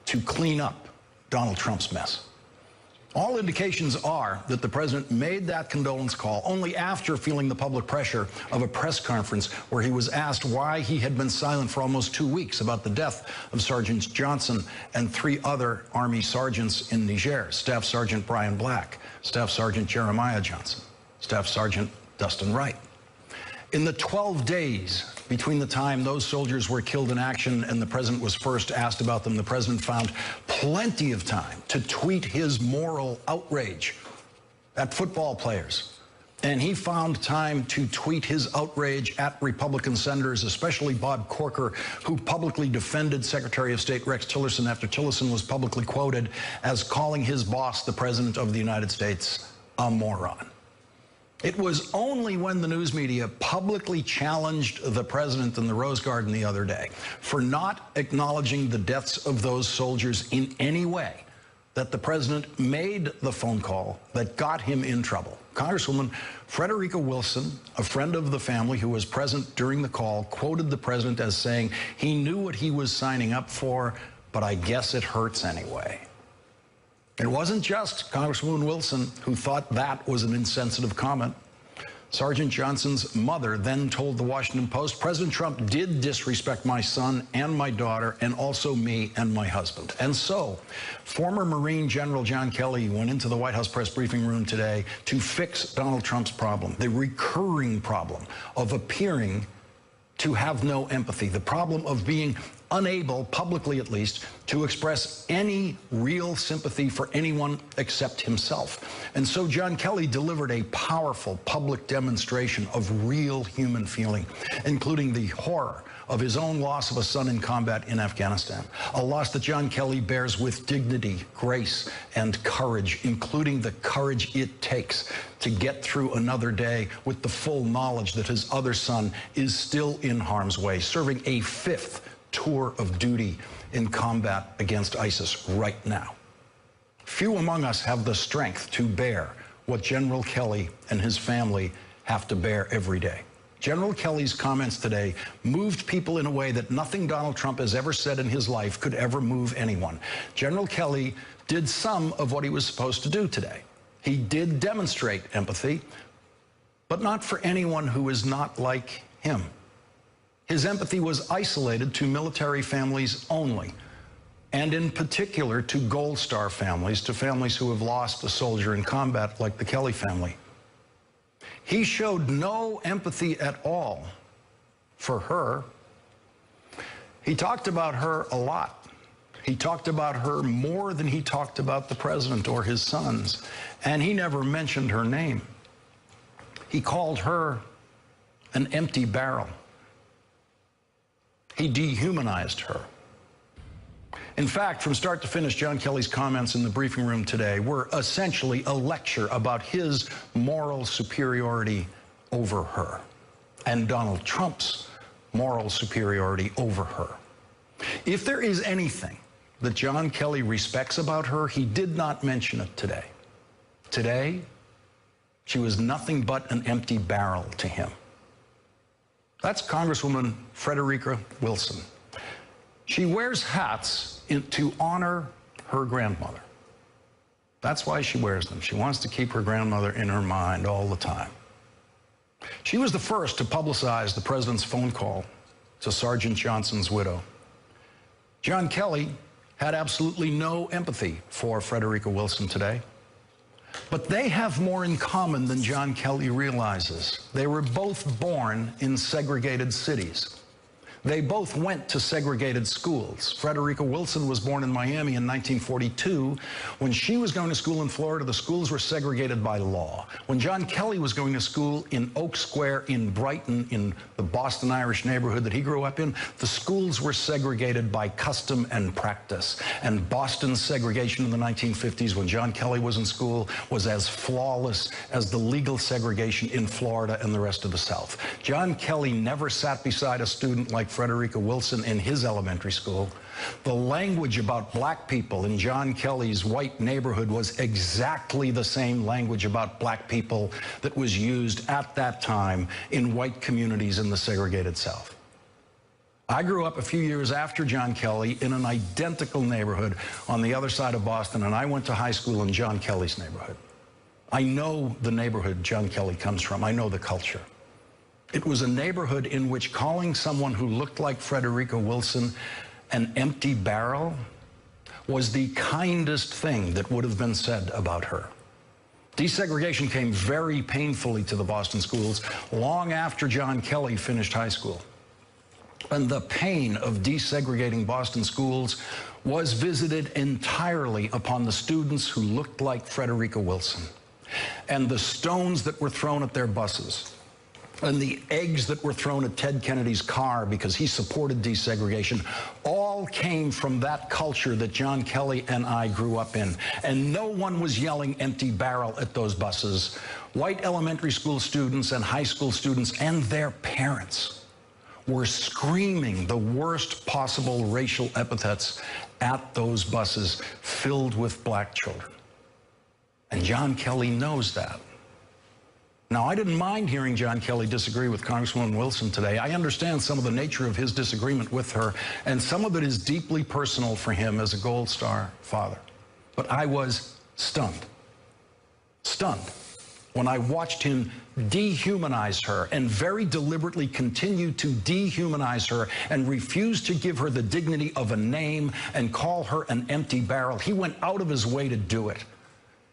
to clean up Donald Trump's mess. All indications are that the president made that condolence call only after feeling the public pressure of a press conference where he was asked why he had been silent for almost 2 weeks about the death of Sergeant Johnson and 3 other Army sergeants in Niger: Staff Sergeant Brian Black, Staff Sergeant Jeremiah Johnson, Staff Sergeant Dustin Wright. In the 12 days between the time those soldiers were killed in action and the president was first asked about them, the president found plenty of time to tweet his moral outrage at football players. And he found time to tweet his outrage at Republican senators, especially Bob Corker, who publicly defended Secretary of State Rex Tillerson after Tillerson was publicly quoted as calling his boss, the President of the United States, a moron. It was only when the news media publicly challenged the president in the Rose Garden the other day for not acknowledging the deaths of those soldiers in any way that the president made the phone call that got him in trouble. Congresswoman Frederica Wilson, a friend of the family who was present during the call, quoted the president as saying he knew what he was signing up for, but I guess it hurts anyway. It wasn't just Congresswoman Wilson who thought that was an insensitive comment. Sergeant Johnson's mother then told the Washington Post, President Trump did disrespect my son and my daughter and also me and my husband. And so, former Marine General John Kelly went into the White House press briefing room today to fix Donald Trump's problem, the recurring problem of appearing to have no empathy, the problem of being unable, publicly at least, to express any real sympathy for anyone except himself. And so John Kelly delivered a powerful public demonstration of real human feeling, including the horror of his own loss of a son in combat in Afghanistan, a loss that John Kelly bears with dignity, grace, and courage, including the courage it takes to get through another day with the full knowledge that his other son is still in harm's way, serving a 5th tour of duty in combat against ISIS right now. Few among us have the strength to bear what General Kelly and his family have to bear every day. General Kelly's comments today moved people in a way that nothing Donald Trump has ever said in his life could ever move anyone. General Kelly did some of what he was supposed to do today. He did demonstrate empathy, but not for anyone who is not like him. His empathy was isolated to military families only, and in particular to Gold Star families, to families who have lost a soldier in combat like the Kelly family. He showed no empathy at all for her. He talked about her a lot. He talked about her more than he talked about the president or his sons, and he never mentioned her name. He called her an empty barrel. He dehumanized her. In fact, from start to finish, John Kelly's comments in the briefing room today were essentially a lecture about his moral superiority over her and Donald Trump's moral superiority over her. If there is anything that John Kelly respects about her, he did not mention it today. Today, she was nothing but an empty barrel to him. That's Congresswoman Frederica Wilson. She wears hats to honor her grandmother. That's why she wears them. She wants to keep her grandmother in her mind all the time. She was the first to publicize the president's phone call to Sergeant Johnson's widow. John Kelly had absolutely no empathy for Frederica Wilson today. But they have more in common than John Kelly realizes. They were both born in segregated cities. They both went to segregated schools. Frederica Wilson was born in Miami in 1942. When she was going to school in Florida, the schools were segregated by law. When John Kelly was going to school in Oak Square in Brighton, in the Boston Irish neighborhood that he grew up in, the schools were segregated by custom and practice. And Boston's segregation in the 1950s, when John Kelly was in school, was as flawless as the legal segregation in Florida and the rest of the South. John Kelly never sat beside a student like Frederica Wilson in his elementary school. The language about black people in John Kelly's white neighborhood was exactly the same language about black people that was used at that time in white communities in the segregated South. I grew up a few years after John Kelly in an identical neighborhood on the other side of Boston, and I went to high school in John Kelly's neighborhood. I know the neighborhood John Kelly comes from. I know the culture. It was a neighborhood in which calling someone who looked like Frederica Wilson an empty barrel was the kindest thing that would have been said about her. Desegregation came very painfully to the Boston schools long after John Kelly finished high school. And the pain of desegregating Boston schools was visited entirely upon the students who looked like Frederica Wilson. And the stones that were thrown at their buses, and the eggs that were thrown at Ted Kennedy's car because he supported desegregation, all came from that culture that John Kelly and I grew up in. And no one was yelling empty barrel at those buses. White elementary school students and high school students and their parents were screaming the worst possible racial epithets at those buses filled with black children. And John Kelly knows that. Now, I didn't mind hearing John Kelly disagree with Congresswoman Wilson today. I understand some of the nature of his disagreement with her, and some of it is deeply personal for him as a Gold Star father. But I was stunned when I watched him dehumanize her and very deliberately continue to dehumanize her and refuse to give her the dignity of a name and call her an empty barrel. He went out of his way to do it.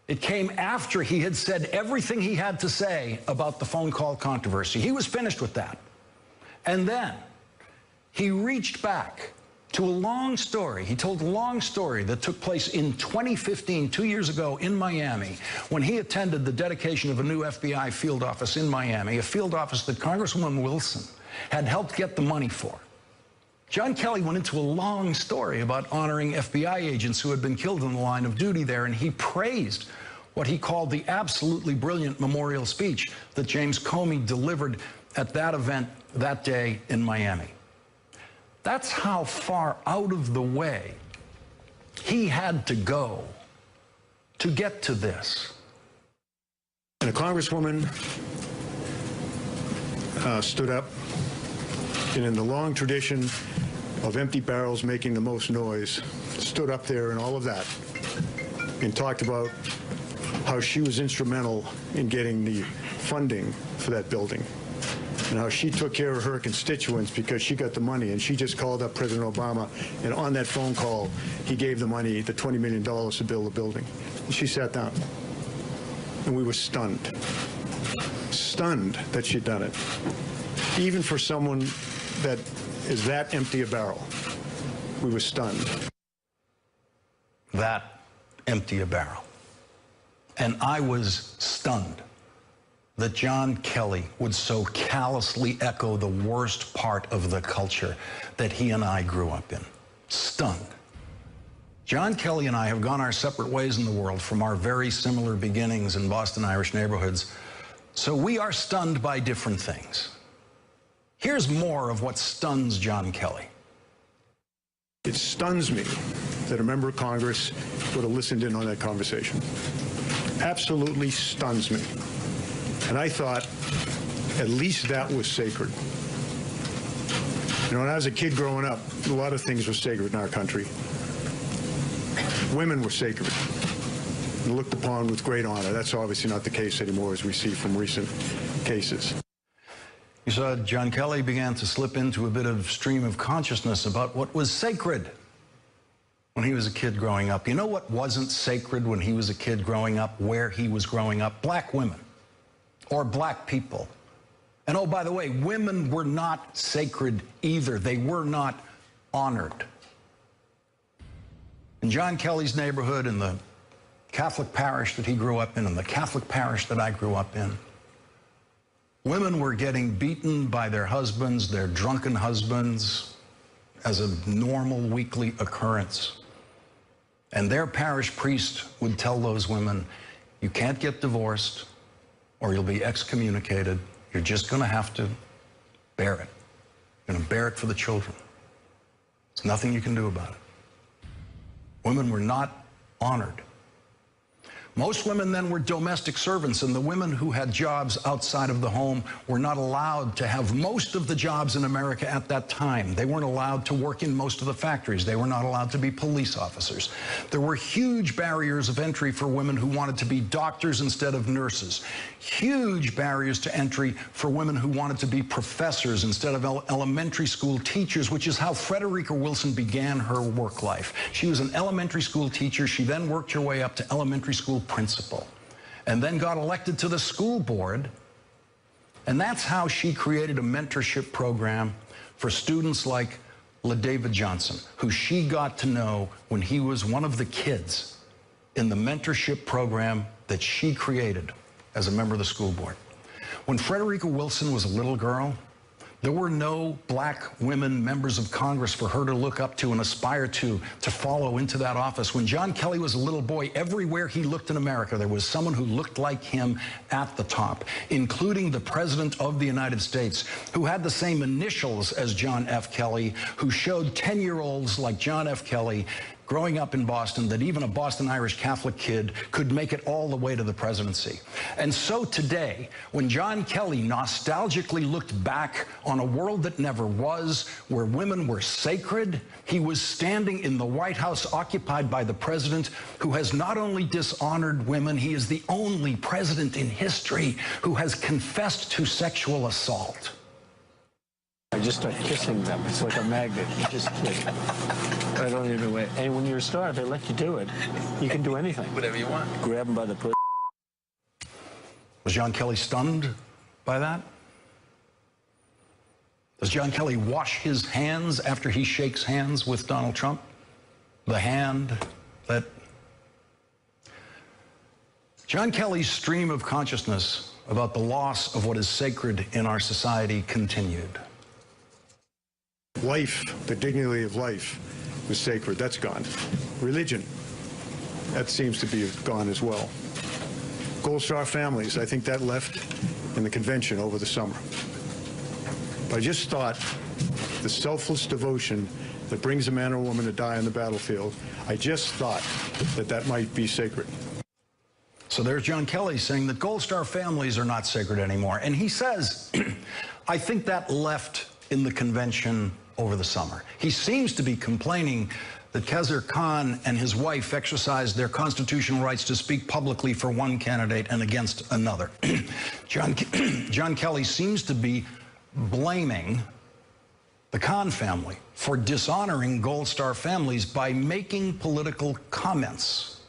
It came after he had said everything he had to say about the phone call controversy. He was finished with that. And then he reached back to a long story. He told a long story that took place in 2015, 2 years ago in Miami, when he attended the dedication of a new FBI field office in Miami, a field office that Congresswoman Wilson had helped get the money for. John Kelly went into a long story about honoring FBI agents who had been killed in the line of duty there, and he praised what he called the absolutely brilliant memorial speech that James Comey delivered at that event that day in Miami. That's how far out of the way he had to go to get to this. And a congresswoman stood up, and in the long tradition of empty barrels making the most noise, stood up there and all of that, and talked about how she was instrumental in getting the funding for that building, and how she took care of her constituents because she got the money, and she just called up President Obama, and on that phone call, he gave the money, the $20 million to build the building. And she sat down, and we were stunned that she'd done it. Even for someone that is that empty a barrel, we were stunned. That empty a barrel. And I was stunned that John Kelly would so callously echo the worst part of the culture that he and I grew up in. Stunned. John Kelly and I have gone our separate ways in the world from our very similar beginnings in Boston Irish neighborhoods, so we are stunned by different things. Here's more of what stuns John Kelly. It stuns me that a member of Congress would have listened in on that conversation. Absolutely stuns me. And I thought at least that was sacred. You know, when I was a kid growing up, a lot of things were sacred in our country. Women were sacred and looked upon with great honor. That's obviously not the case anymore, as we see from recent cases. You saw John Kelly began to slip into a bit of stream of consciousness about what was sacred when he was a kid growing up. You know what wasn't sacred when he was a kid growing up, where he was growing up? Black women or black people. And oh, by the way, women were not sacred either. They were not honored. In John Kelly's neighborhood, in the Catholic parish that he grew up in, and the Catholic parish that I grew up in, women were getting beaten by their husbands, their drunken husbands, as a normal weekly occurrence. And their parish priest would tell those women, you can't get divorced or you'll be excommunicated. You're just going to have to bear it. You're going to bear it for the children. There's nothing you can do about it. Women were not honored. Most women then were domestic servants, and the women who had jobs outside of the home were not allowed to have most of the jobs in America at that time. They weren't allowed to work in most of the factories. They were not allowed to be police officers. There were huge barriers of entry for women who wanted to be doctors instead of nurses. Huge barriers to entry for women who wanted to be professors instead of elementary school teachers, which is how Frederica Wilson began her work life. She was an elementary school teacher. She then worked her way up to elementary school principal and then got elected to the school board. And that's how she created a mentorship program for students like LaDavid Johnson, who she got to know when he was one of the kids in the mentorship program that she created as a member of the school board. When Frederica Wilson was a little girl, there were no black women members of Congress for her to look up to and aspire to follow into that office. When John Kelly was a little boy, everywhere he looked in America, there was someone who looked like him at the top, including the President of the United States, who had the same initials as John F. Kelly, who showed 10-year-olds like John F. Kelly growing up in Boston that even a Boston Irish Catholic kid could make it all the way to the presidency. And so today, when John Kelly nostalgically looked back on a world that never was, where women were sacred, he was standing in the White House occupied by the president who has not only dishonored women, he is the only president in history who has confessed to sexual assault. I just start kissing them. It's like a magnet. You just kiss. I don't even know. And when you're a star, they let you do it. You can do anything. Whatever you want. Grab them by the pussy. Was John Kelly stunned by that? Does John Kelly wash his hands after he shakes hands with Donald Trump? The hand that... John Kelly's stream of consciousness about the loss of what is sacred in our society continued. Life, the dignity of life, was sacred. That's gone. Religion, that seems to be gone as well. Gold Star families, I think that left in the convention over the summer. But I just thought the selfless devotion that brings a man or woman to die on the battlefield, I just thought that that might be sacred. So there's John Kelly saying that Gold Star families are not sacred anymore. And he says, I think that left in the convention over the summer. He seems to be complaining that Khizr Khan and his wife exercised their constitutional rights to speak publicly for one candidate and against another. John Kelly seems to be blaming the Khan family for dishonoring Gold Star families by making political comments.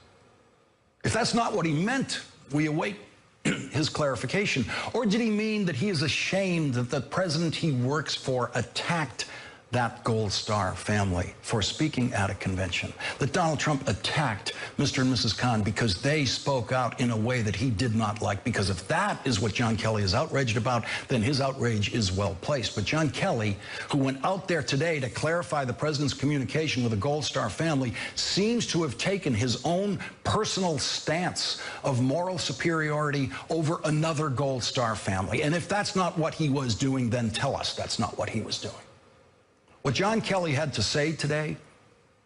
If that's not what he meant, we await his clarification. Or did he mean that he is ashamed that the president he works for attacked that Gold Star family for speaking at a convention? That Donald Trump attacked Mr. and Mrs. Khan because they spoke out in a way that he did not like? Because if that is what John Kelly is outraged about, then his outrage is well placed. But John Kelly, who went out there today to clarify the president's communication with the Gold Star family, seems to have taken his own personal stance of moral superiority over another Gold Star family. And if that's not what he was doing, then tell us that's not what he was doing. What John Kelly had to say today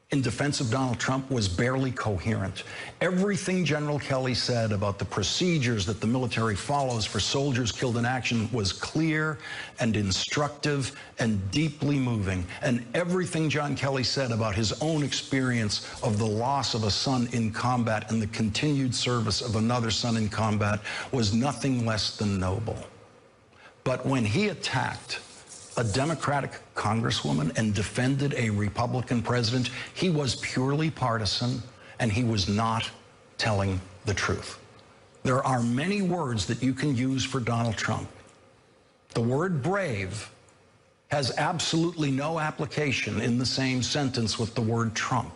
in defense of Donald Trump was barely coherent. Everything General Kelly said about the procedures that the military follows for soldiers killed in action was clear and instructive and deeply moving. And everything John Kelly said about his own experience of the loss of a son in combat and the continued service of another son in combat was nothing less than noble. But when he attacked a Democratic congresswoman and defended a Republican president, he was purely partisan, and he was not telling the truth. There are many words that you can use for Donald Trump. The word brave has absolutely no application in the same sentence with the word Trump.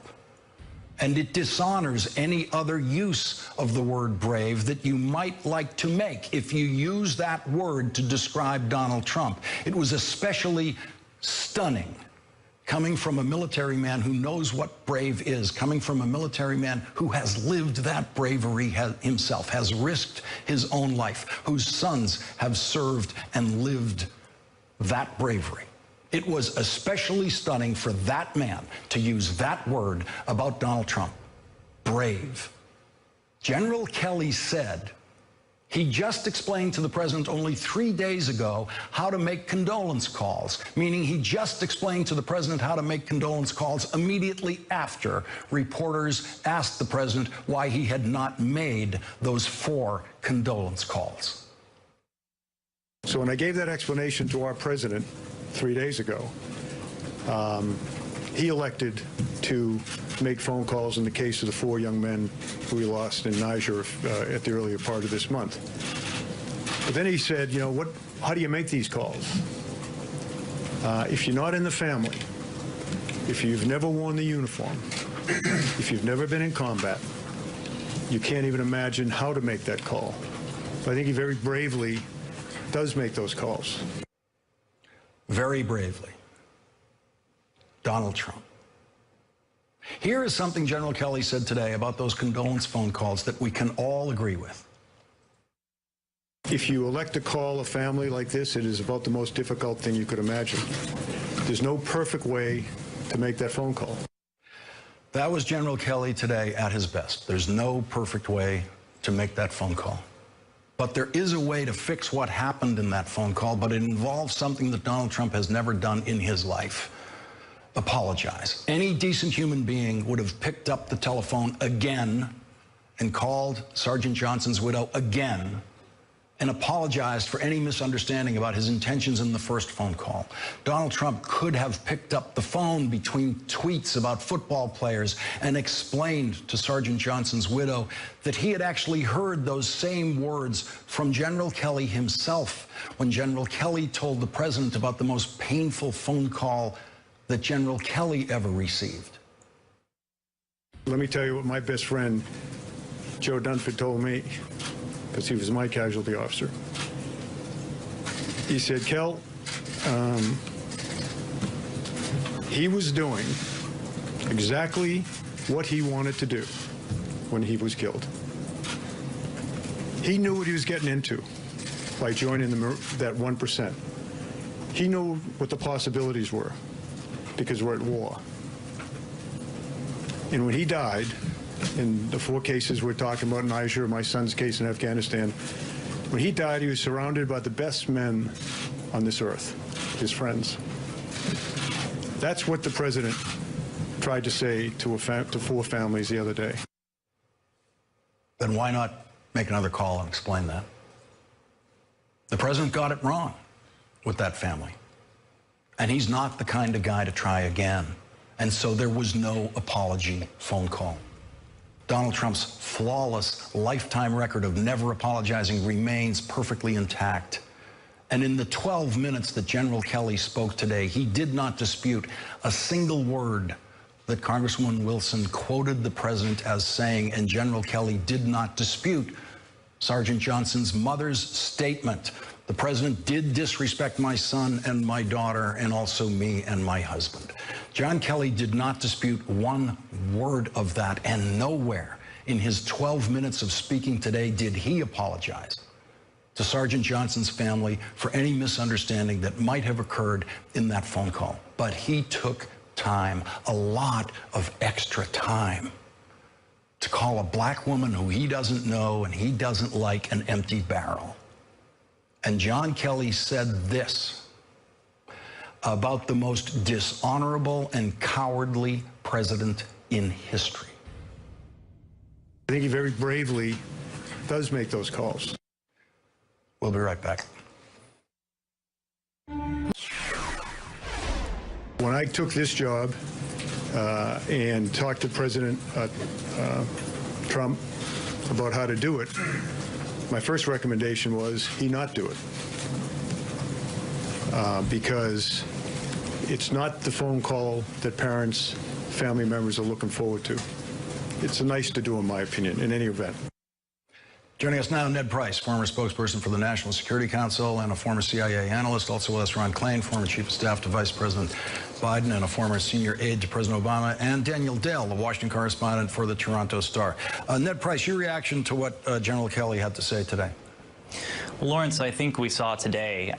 And it dishonors any other use of the word brave that you might like to make if you use that word to describe Donald Trump. It was especially stunning coming from a military man who knows what brave is, coming from a military man who has lived that bravery himself, has risked his own life, whose sons have served and lived that bravery. It was especially stunning for that man to use that word about Donald Trump, brave. General Kelly said he just explained to the president only 3 days ago how to make condolence calls, meaning he just explained to the president how to make condolence calls immediately after reporters asked the president why he had not made those 4 condolence calls. So when I gave that explanation to our president 3 days ago, he elected to make phone calls in the case of the 4 young men who we lost in Niger at the earlier part of this month. But then he said, you know, how do you make these calls? If you're not in the family, if you've never worn the uniform, if you've never been in combat, you can't even imagine how to make that call. So I think he very bravely does make those calls. Very bravely. Donald Trump. Here is something General Kelly said today about those condolence phone calls that we can all agree with. If you elect to call a family like this, it is about the most difficult thing you could imagine. There's no perfect way to make that phone call. That was General Kelly today at his best. There's no perfect way to make that phone call. But there is a way to fix what happened in that phone call, but it involves something that Donald Trump has never done in his life. Apologize. Any decent human being would have picked up the telephone again and called Sergeant Johnson's widow again and apologized for any misunderstanding about his intentions in the first phone call. Donald Trump could have picked up the phone between tweets about football players and explained to Sergeant Johnson's widow that he had actually heard those same words from General Kelly himself when General Kelly told the president about the most painful phone call that General Kelly ever received. Let me tell you what my best friend, Joe Dunford, told me, because he was my casualty officer. He said, Kel, he was doing exactly what he wanted to do when he was killed. He knew what he was getting into by joining that 1%. He knew what the possibilities were, because we're at war. And when he died, in the 4 cases we're talking about, Niger, my son's case in Afghanistan, when he died, he was surrounded by the best men on this earth, his friends. That's what the president tried to say to 4 families the other day. Then why not make another call and explain that? The president got it wrong with that family. And he's not the kind of guy to try again. And so there was no apology phone call. Donald Trump's flawless lifetime record of never apologizing remains perfectly intact. And in the 12 minutes that General Kelly spoke today, he did not dispute a single word that Congresswoman Wilson quoted the president as saying, and General Kelly did not dispute Sergeant Johnson's mother's statement. The president did disrespect my son and my daughter and also me and my husband. John Kelly did not dispute one word of that, and nowhere in his 12 minutes of speaking today did he apologize to Sergeant Johnson's family for any misunderstanding that might have occurred in that phone call. But he took time, a lot of extra time, to call a black woman who he doesn't know and he doesn't like an empty barrel. And John Kelly said this about the most dishonorable and cowardly president in history. I think he very bravely does make those calls. We'll be right back. When I took this job and talked to President Trump about how to do it, my first recommendation was he not do it. Because it's not the phone call that parents, family members are looking forward to. It's nice to do, in my opinion, in any event. Joining us now, Ned Price, former spokesperson for the National Security Council and a former CIA analyst. Also with us, Ron Klain, former chief of staff to Vice President Biden and a former senior aide to President Obama, and Daniel Dale, the Washington correspondent for the Toronto Star. Ned Price, your reaction to what General Kelly had to say today? Lawrence, I think we saw today,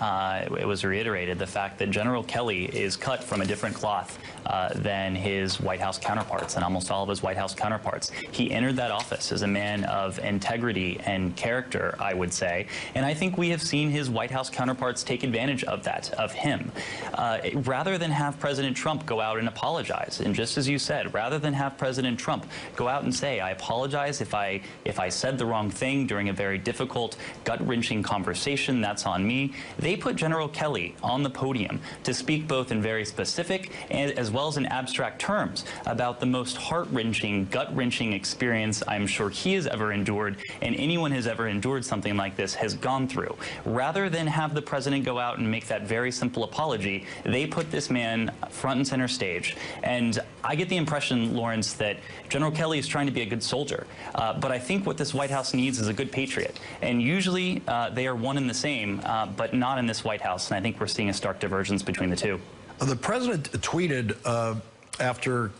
it was reiterated, the fact that General Kelly is cut from a different cloth than his White House counterparts and almost all of his White House counterparts. He entered that office as a man of integrity and character, I would say, and I think we have seen his White House counterparts take advantage of that, of him. Rather than have President Trump go out and apologize, and just as you said, rather than have President Trump go out and say, I apologize if I said the wrong thing during a very difficult, gut-wrenching conversation, that's on me. They put General Kelly on the podium to speak both in very specific and as well as in abstract terms about the most heart-wrenching, gut-wrenching experience I'm sure he has ever endured, and anyone has ever endured something like this has gone through. Rather than have the president go out and make that very simple apology, they put this man front and center stage. And I get the impression, Lawrence, that General Kelly is trying to be a good soldier, but I think what this White House needs is a good patriot. And usually they are one and the same, but not in this White House. And I think we're seeing a stark divergence between the two. The president tweeted after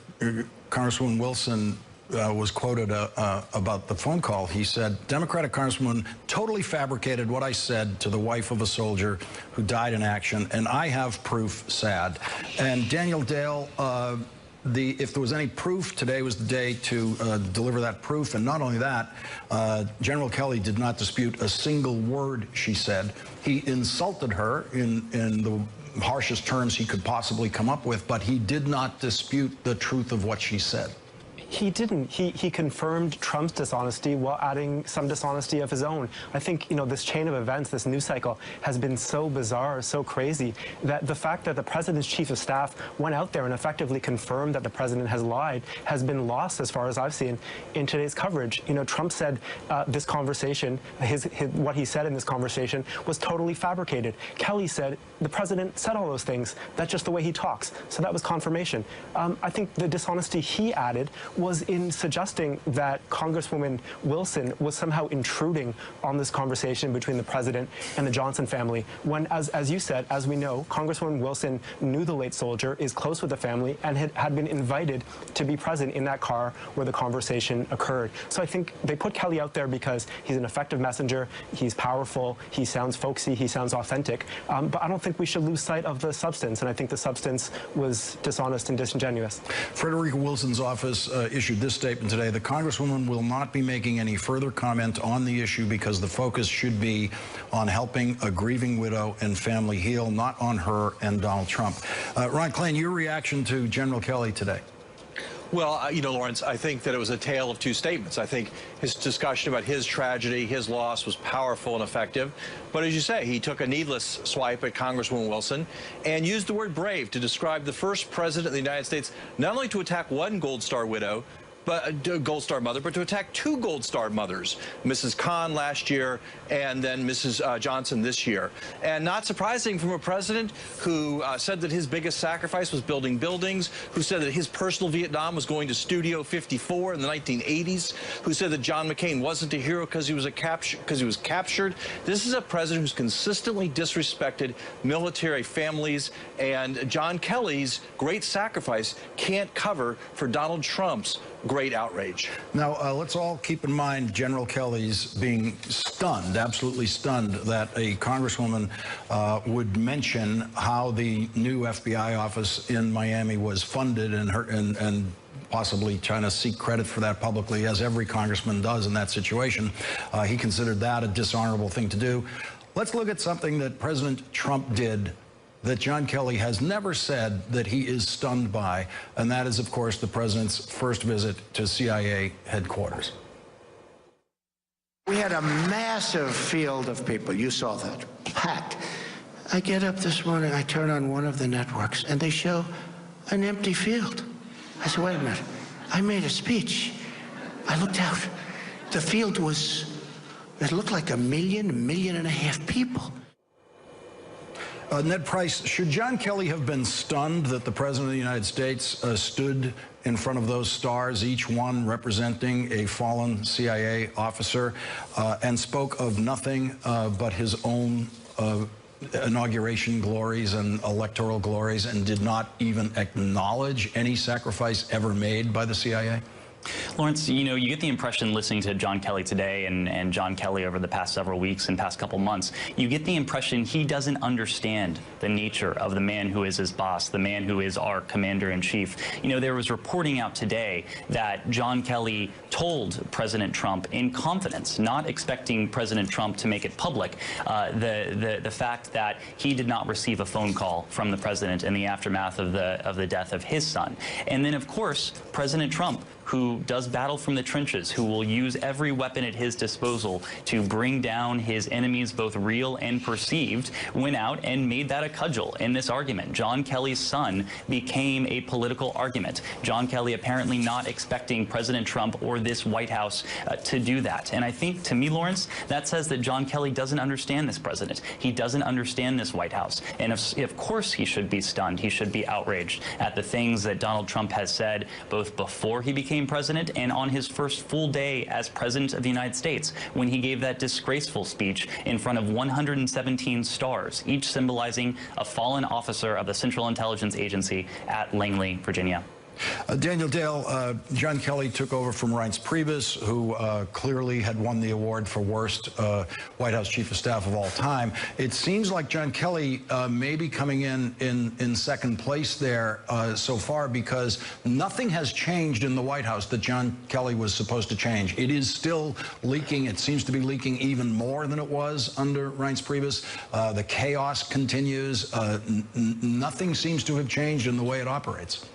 Congresswoman Wilson was quoted about the phone call. He said, Democratic Congresswoman totally fabricated what I said to the wife of a soldier who died in action, and I have proof, sad. And Daniel Dale, if there was any proof, today was the day to deliver that proof. And not only that, General Kelly did not dispute a single word she said. He insulted her in the harshest terms he could possibly come up with, but he did not dispute the truth of what she said. He didn't. He confirmed Trump's dishonesty while adding some dishonesty of his own. I think, this chain of events, this news cycle, has been so bizarre, so crazy, that the fact that the president's chief of staff went out there and effectively confirmed that the president has lied has been lost, as far as I've seen, in today's coverage. Trump said this conversation, what he said in this conversation was totally fabricated. Kelly said the president said all those things. That's just the way he talks. So that was confirmation. I think the dishonesty he added was in suggesting that Congresswoman Wilson was somehow intruding on this conversation between the president and the Johnson family, when, as you said, as we know, Congresswoman Wilson knew the late soldier, is close with the family, and had been invited to be present in that car where the conversation occurred. So I think they put Kelly out there because he's an effective messenger, he's powerful, he sounds folksy, he sounds authentic, but I don't think we should lose sight of the substance, and I think the substance was dishonest and disingenuous. Frederica Wilson's office issued this statement today. The Congresswoman will not be making any further comment on the issue because the focus should be on helping a grieving widow and family heal, not on her and Donald Trump. Ron Klain, your reaction to General Kelly today? Well, Lawrence, I think that it was a tale of two statements. I think his discussion about his tragedy, his loss, was powerful and effective. But as you say, he took a needless swipe at Congresswoman Wilson and used the word brave to describe the first president of the United States not only to attack one Gold Star widow, Gold Star mother, but to attack two Gold Star mothers, Mrs. Khan last year and then Mrs. Johnson this year. And not surprising from a president who said that his biggest sacrifice was building buildings, who said that his personal Vietnam was going to Studio 54 in the 1980s, who said that John McCain wasn't a hero because he was captured. This is a president who's consistently disrespected military families, and John Kelly's great sacrifice can't cover for Donald Trump's great outrage. Now, let's all keep in mind General Kelly's being stunned, absolutely stunned, that a congresswoman would mention how the new FBI office in Miami was funded, and possibly trying to seek credit for that publicly, as every congressman does in that situation. He considered that a dishonorable thing to do. Let's look at something that President Trump did that John Kelly has never said that he is stunned by, and that is, of course, the president's first visit to CIA headquarters. We had a massive field of people. You saw that. Packed. I get up this morning, I turn on one of the networks, and they show an empty field. I said, wait a minute. I made a speech. I looked out. The field it looked like 1.5 million people. Ned Price, should John Kelly have been stunned that the President of the United States stood in front of those stars, each one representing a fallen CIA officer, and spoke of nothing but his own inauguration glories and electoral glories, and did not even acknowledge any sacrifice ever made by the CIA? Lawrence, you know, you get the impression listening to John Kelly today and John Kelly over the past several weeks and past couple months, you get the impression he doesn't understand the nature of the man who is his boss, the man who is our commander-in-chief. You know, there was reporting out today that John Kelly told President Trump in confidence, not expecting President Trump to make it public, the fact that he did not receive a phone call from the president in the aftermath of the death of his son. And then, of course, President Trump, who does battle from the trenches, who will use every weapon at his disposal to bring down his enemies, both real and perceived, went out and made that a cudgel in this argument. John Kelly's son became a political argument. John Kelly apparently not expecting President Trump or this White House to do that. And I think, to me, Lawrence, that says that John Kelly doesn't understand this president. He doesn't understand this White House. And of course he should be stunned. He should be outraged at the things that Donald Trump has said, both before he became president and on his first full day as president of the United States, when he gave that disgraceful speech in front of 117 stars, each symbolizing a fallen officer of the Central Intelligence Agency at Langley, Virginia. Daniel Dale, John Kelly took over from Reince Priebus, who clearly had won the award for worst White House chief of staff of all time. It seems like John Kelly may be coming in second place there so far, because nothing has changed in the White House that John Kelly was supposed to change. It is still leaking. It seems to be leaking even more than it was under Reince Priebus. The chaos continues. Nothing seems to have changed in the way it operates.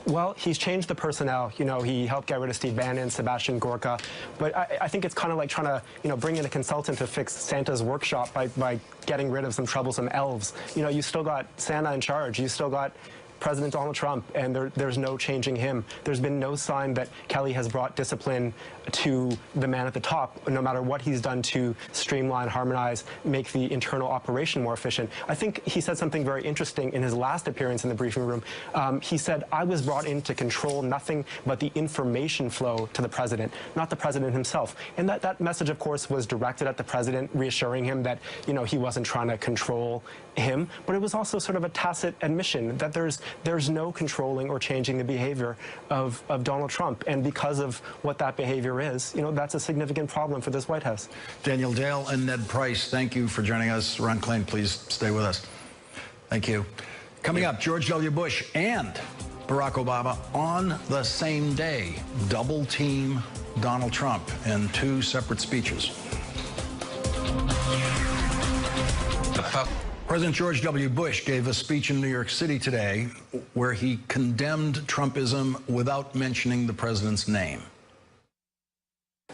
Well, he's changed the personnel. You know, he helped get rid of Steve Bannon, Sebastian Gorka. But I think it's kind of like trying to, you know, bring in a consultant to fix Santa's workshop by getting rid of some troublesome elves. You know, you still got Santa in charge. You still got President Donald Trump, and there's no changing him. There's been no sign that Kelly has brought discipline to the man at the top, no matter what he's done to streamline, harmonize, make the internal operation more efficient. I think he said something very interesting in his last appearance in the briefing room. He said, I was brought in to control nothing but the information flow to the president, not the president himself. And that message, of course, was directed at the president, reassuring him that, you know, he wasn't trying to control him, but it was also sort of a tacit admission that there's no controlling or changing the behavior of Donald Trump. And because of what that behavior is, you know, that's a significant problem for this White House. Daniel Dale and Ned Price, thank you for joining us. Ron Klain, please stay with us. Thank you. Coming up, George W. Bush and Barack Obama on the same day double team Donald Trump in two separate speeches. President George W. Bush gave a speech in New York City today where he condemned Trumpism without mentioning the president's name.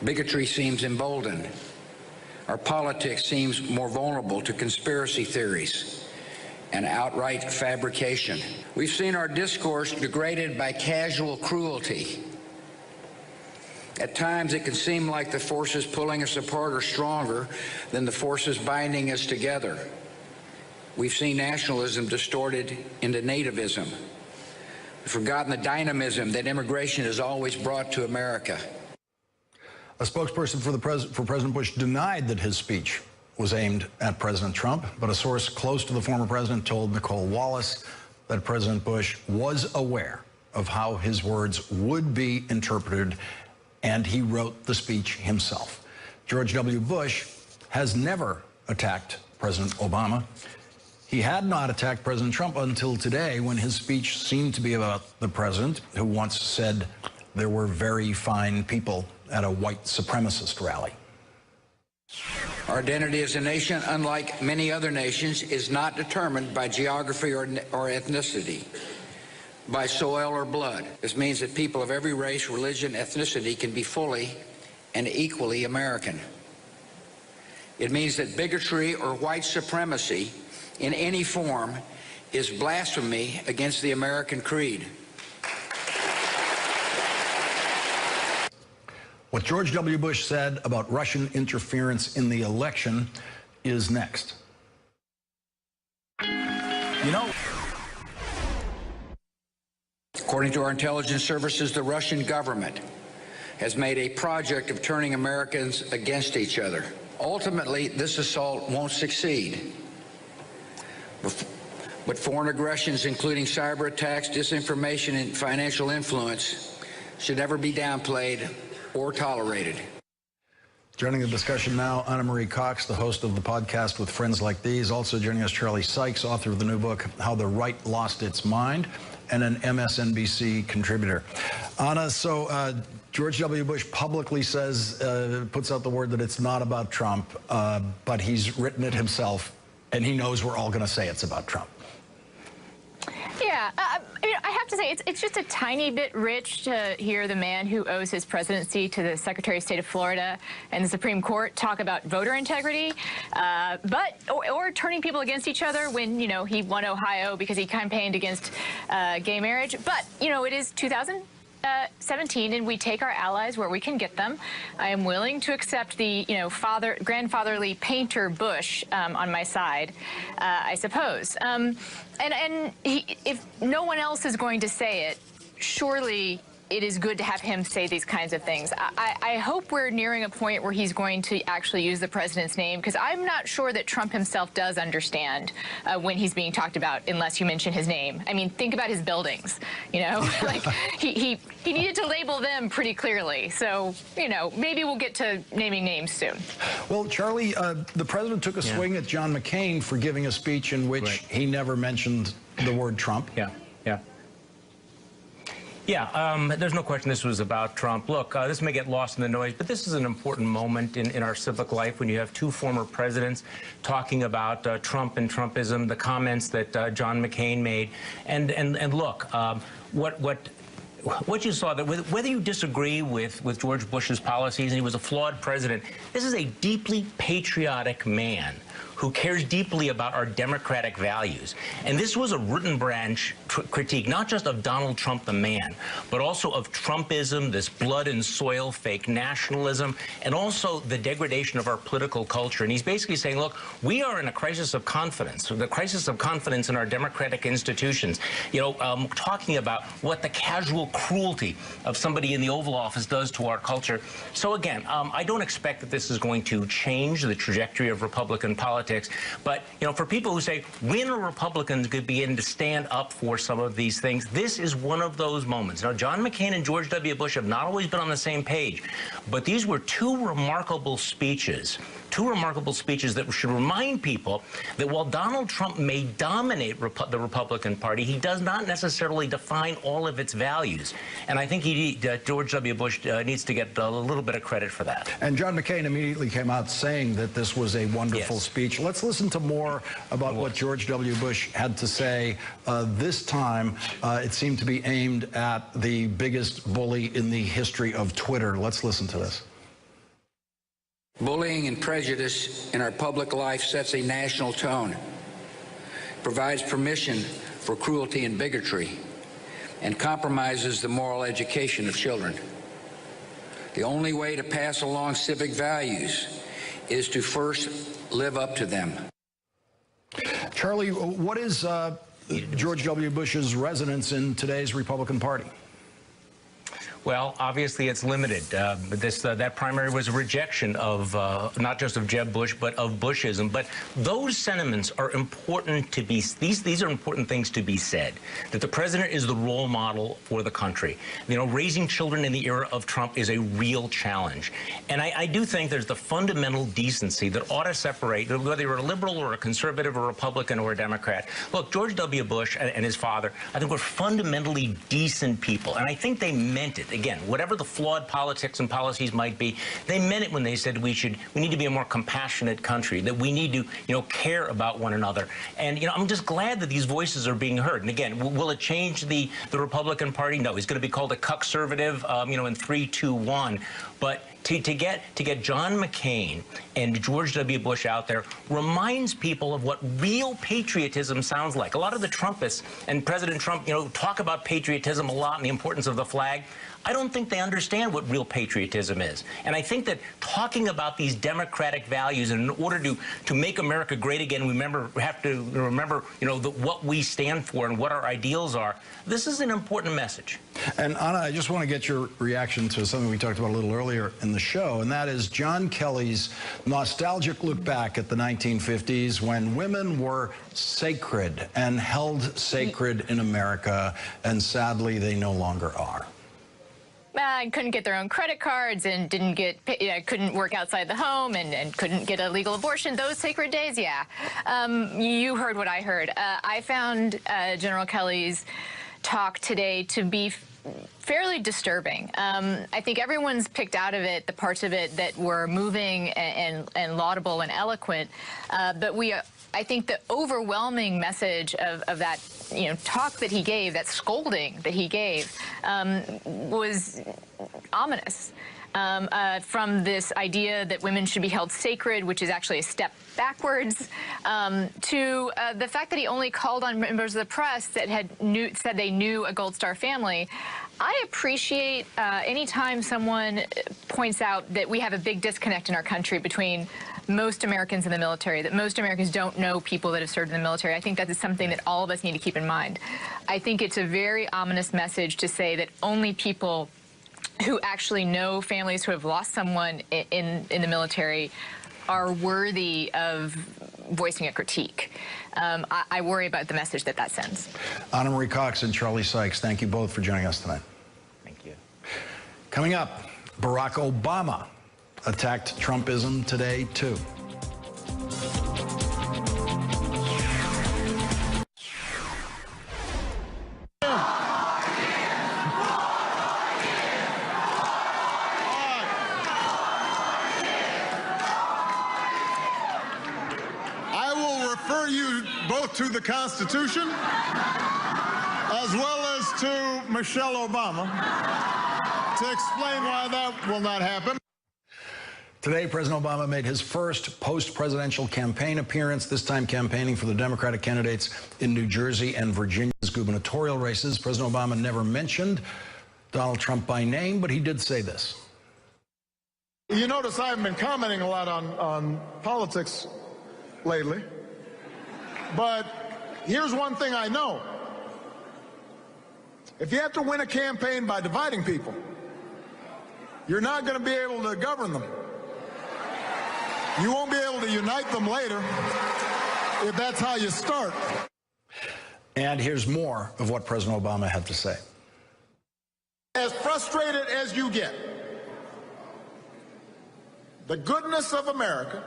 Bigotry seems emboldened. Our politics seems more vulnerable to conspiracy theories and outright fabrication. We've seen our discourse degraded by casual cruelty. At times, it can seem like the forces pulling us apart are stronger than the forces binding us together. We've seen nationalism distorted into nativism. We've forgotten the dynamism that immigration has always brought to America. A spokesperson for President Bush denied that his speech was aimed at President Trump, but a source close to the former president told Nicole Wallace that President Bush was aware of how his words would be interpreted, and he wrote the speech himself. George W. Bush has never attacked President Obama. He had not attacked President Trump until today, when his speech seemed to be about the president, who once said there were very fine people at a white supremacist rally. Our identity as a nation, unlike many other nations, is not determined by geography or ethnicity, by soil or blood. This means that people of every race, religion, ethnicity can be fully and equally American. It means that bigotry or white supremacy in any form is blasphemy against the American creed. What George W. Bush said about Russian interference in the election is next. You know, according to our intelligence services, the Russian government has made a project of turning Americans against each other. Ultimately, this assault won't succeed. But foreign aggressions, including cyber attacks, disinformation, and financial influence, should never be downplayed or tolerated. Joining the discussion now, Anna Marie Cox, the host of the podcast With Friends Like These. Also joining us, Charlie Sykes, author of the new book, How the Right Lost Its Mind, and an MSNBC contributor. Anna, so George W. Bush publicly says, puts out the word that it's not about Trump, but he's written it himself, and he knows we're all going to say it's about Trump. Yeah, I have to say, it's just a tiny bit rich to hear the man who owes his presidency to the Secretary of State of Florida and the Supreme Court talk about voter integrity, or turning people against each other when, he won Ohio because he campaigned against gay marriage. But, it is 2017, and we take our allies where we can get them. I am willing to accept the, grandfatherly painter Bush on my side, I suppose. If no one else is going to say it, surely it is good to have him say these kinds of things. I hope we're nearing a point where he's going to actually use the president's name, because I'm not sure that Trump himself does understand when he's being talked about unless you mention his name. I mean, think about his buildings, like he needed to label them pretty clearly. So, maybe we'll get to naming names soon. Well, Charlie, the president took a swing at John McCain for giving a speech in which he never mentioned the word Trump. Yeah, there's no question this was about Trump. Look, this may get lost in the noise, but this is an important moment in our civic life when you have two former presidents talking about Trump and Trumpism, the comments that John McCain made. And look, what you saw, that whether you disagree with George Bush's policies, and he was a flawed president, this is a deeply patriotic man who cares deeply about our democratic values. And this was a root and branch critique, not just of Donald Trump the man, but also of Trumpism, this blood and soil fake nationalism, and also the degradation of our political culture. And he's basically saying, look, we are in a crisis of confidence, the crisis of confidence in our democratic institutions. Talking about what the casual cruelty of somebody in the Oval Office does to our culture. So again, I don't expect that this is going to change the trajectory of Republican politics. But, for people who say, when are Republicans going to begin to stand up for some of these things, this is one of those moments. Now, John McCain and George W. Bush have not always been on the same page, but these were two remarkable speeches that should remind people that while Donald Trump may dominate the Republican Party, he does not necessarily define all of its values. And I think George W. Bush needs to get a little bit of credit for that. And John McCain immediately came out saying that this was a wonderful speech. Let's listen to more about what George W. Bush had to say. This time, it seemed to be aimed at the biggest bully in the history of Twitter. Let's listen to this. Bullying and prejudice in our public life sets a national tone, provides permission for cruelty and bigotry, and compromises the moral education of children. The only way to pass along civic values is to first live up to them. Charlie, what is George W. Bush's resonance in today's Republican Party? Well, obviously it's limited. That primary was a rejection of not just of Jeb Bush, but of Bushism. But those sentiments are important to be. These are important things to be said. That the president is the role model for the country. Raising children in the era of Trump is a real challenge. And I do think there's the fundamental decency that ought to separate whether you're a liberal or a conservative or a Republican or a Democrat. Look, George W. Bush and his father, I think, were fundamentally decent people, and I think they meant it. Again, whatever the flawed politics and policies might be, they meant it when they said we need to be a more compassionate country, that we need to, care about one another. And, I'm just glad that these voices are being heard. And again, will it change the Republican Party? No, he's going to be called a cuck-servative, in 3, 2, 1. But to get John McCain and George W. Bush out there reminds people of what real patriotism sounds like. A lot of the Trumpists and President Trump, talk about patriotism a lot and the importance of the flag. I don't think they understand what real patriotism is. And I think that talking about these democratic values, and in order to make America great again, we have to remember, what we stand for and what our ideals are. This is an important message. And Anna, I just want to get your reaction to something we talked about a little earlier in the show, and that is John Kelly's nostalgic look back at the 1950s when women were sacred and held sacred in America, and sadly they no longer are. couldn't get their own credit cards and couldn't work outside the home and couldn't get a legal abortion. Those sacred days, yeah. You heard what I heard. I found General Kelly's talk today to be fairly disturbing. I think everyone's picked out of it the parts of it that were moving and laudable and eloquent, but I think the overwhelming message of that talk that he gave, that scolding that he gave, was ominous. From this idea that women should be held sacred, which is actually a step backwards, to the fact that he only called on members of the press that said they knew a Gold Star family. I appreciate any time someone points out that we have a big disconnect in our country between most Americans in the military, that most Americans don't know people that have served in the military. I think that is something that all of us need to keep in mind. I think it's a very ominous message to say that only people who actually know families who have lost someone in the military are worthy of voicing a critique. I worry about the message that sends. Anna Marie Cox and Charlie Sykes, thank you both for joining us tonight. Thank you. Coming up, Barack Obama attacked Trumpism today, too. I will refer you both to the Constitution as well as to Michelle Obama to explain why that will not happen. Today, President Obama made his first post-presidential campaign appearance, this time campaigning for the Democratic candidates in New Jersey and Virginia's gubernatorial races. President Obama never mentioned Donald Trump by name, but he did say this. You notice I haven't been commenting a lot on politics lately, but here's one thing I know. If you have to win a campaign by dividing people, you're not going to be able to govern them. You won't be able to unite them later if that's how you start. And here's more of what President Obama had to say. As frustrated as you get, the goodness of America,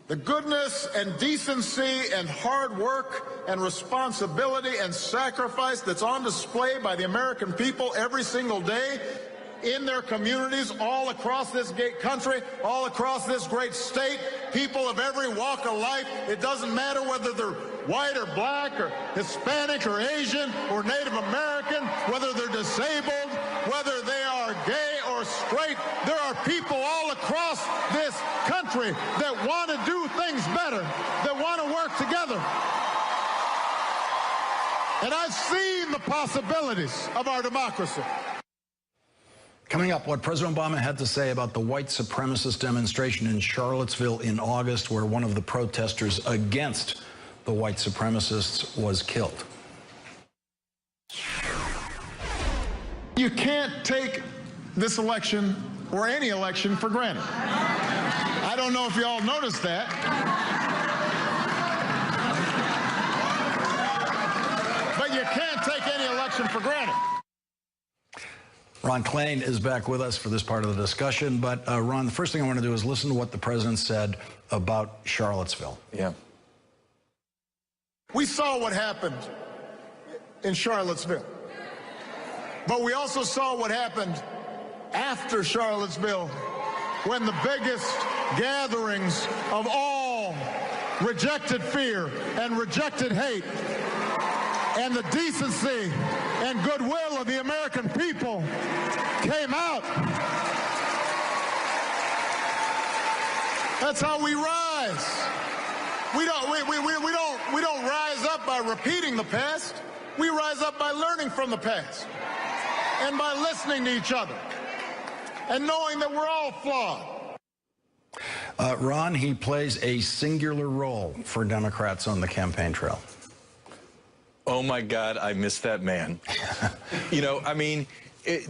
the goodness and decency and hard work and responsibility and sacrifice that's on display by the American people every single day in their communities all across this great country, all across this great state, people of every walk of life. It doesn't matter whether they're white or black or Hispanic or Asian or Native American, whether they're disabled, whether they are gay or straight. There are people all across this country that want to do things better, that want to work together. And I've seen the possibilities of our democracy. Coming up, what President Obama had to say about the white supremacist demonstration in Charlottesville in August, where one of the protesters against the white supremacists was killed. You can't take this election or any election for granted. I don't know if you all noticed that. But you can't take any election for granted. Ron Klain is back with us for this part of the discussion. But, Ron, the first thing I want to do is listen to what the president said about Charlottesville. Yeah. We saw what happened in Charlottesville. But we also saw what happened after Charlottesville, when the biggest gatherings of all rejected fear and rejected hate and the decency and goodwill of the American people came out. That's how we rise. We don't rise up by repeating the past. We rise up by learning from the past and by listening to each other and knowing that we're all flawed. Ron, he plays a singular role for Democrats on the campaign trail. Oh, my God, I miss that man. You know, I mean,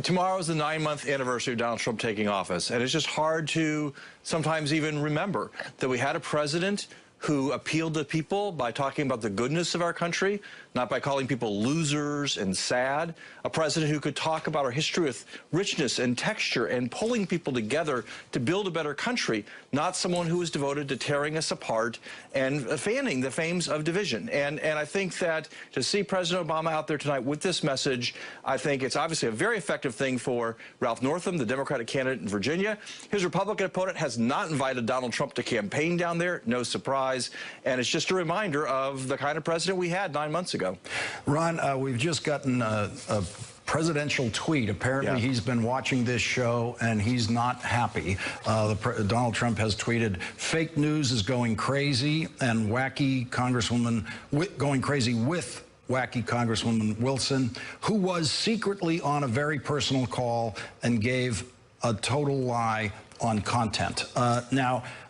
tomorrow's the 9-month anniversary of Donald Trump taking office, and it's just hard to sometimes even remember that we had a president who appealed to people by talking about the goodness of our country, not by calling people losers and sad. A president who could talk about our history with richness and texture and pulling people together to build a better country, not someone who was devoted to tearing us apart and fanning the flames of division. And I think that to see President Obama out there tonight with this message, I think it's obviously a very effective thing for Ralph Northam, the Democratic candidate in Virginia. His Republican opponent has not invited Donald Trump to campaign down there, no surprise. And it's just a reminder of the kind of president we had 9 months ago. Ron, we've just gotten a presidential tweet. Apparently, he's been watching this show and he's not happy. Donald Trump has tweeted, "Fake news is going crazy," and wacky Congresswoman going crazy with wacky Congresswoman Wilson, who was secretly on a very personal call and gave a total lie on content.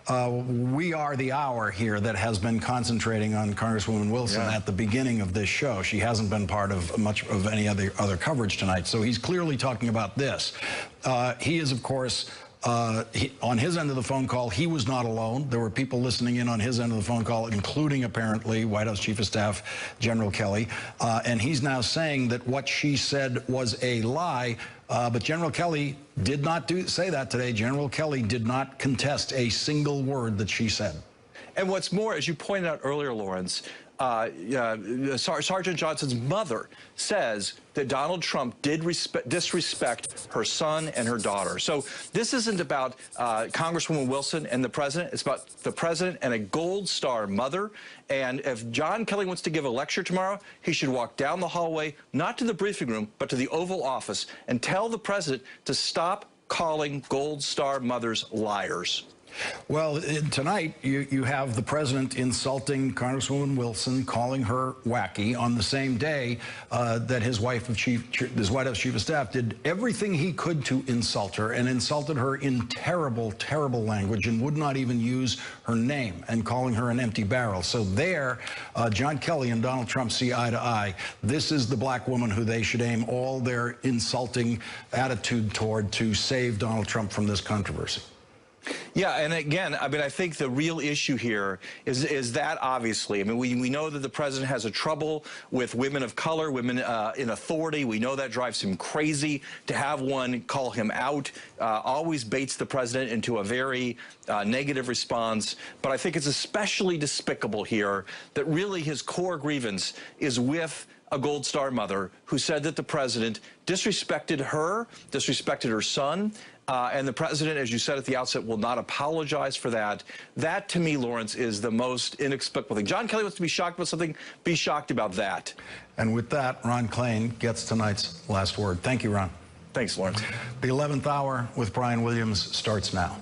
We are the hour here that has been concentrating on Congresswoman Wilson at the beginning of this show. She hasn't been part of much of any other coverage tonight, so he's clearly talking about this. He is, of course, on his end of the phone call, he was not alone. There were people listening in on his end of the phone call, including apparently White House Chief of Staff General Kelly. And he's now saying that what she said was a lie. But General Kelly did not say that today. General Kelly did not contest a single word that she said. And what's more, as you pointed out earlier, Lawrence, Sergeant Johnson's mother says that Donald Trump did disrespect her son and her daughter. So this isn't about Congresswoman Wilson and the president. It's about the president and a Gold Star mother. And if John Kelly wants to give a lecture tomorrow, he should walk down the hallway, not to the briefing room, but to the Oval Office, and tell the president to stop calling Gold Star mothers liars. Well, tonight you have the president insulting Congresswoman Wilson, calling her wacky on the same day that his White House Chief of Staff did everything he could to insult her, and insulted her in terrible, terrible language, and would not even use her name, and calling her an empty barrel. So there, John Kelly and Donald Trump see eye to eye. This is the black woman who they should aim all their insulting attitude toward to save Donald Trump from this controversy. Yeah, and again, I mean, I think the real issue here is that, obviously, I mean, we know that the president has a trouble with women of color, women in authority. We know that drives him crazy. To have one call him out always baits the president into a very negative response. But I think it's especially despicable here that really his core grievance is with a Gold Star mother who said that the president disrespected her son, and the president, as you said at the outset, will not apologize for that. That, to me, Lawrence, is the most inexplicable thing. John Kelly wants to be shocked about something. Be shocked about that. And with that, Ron Klain gets tonight's last word. Thank you, Ron. Thanks, Lawrence. The 11th hour with Brian Williams starts now.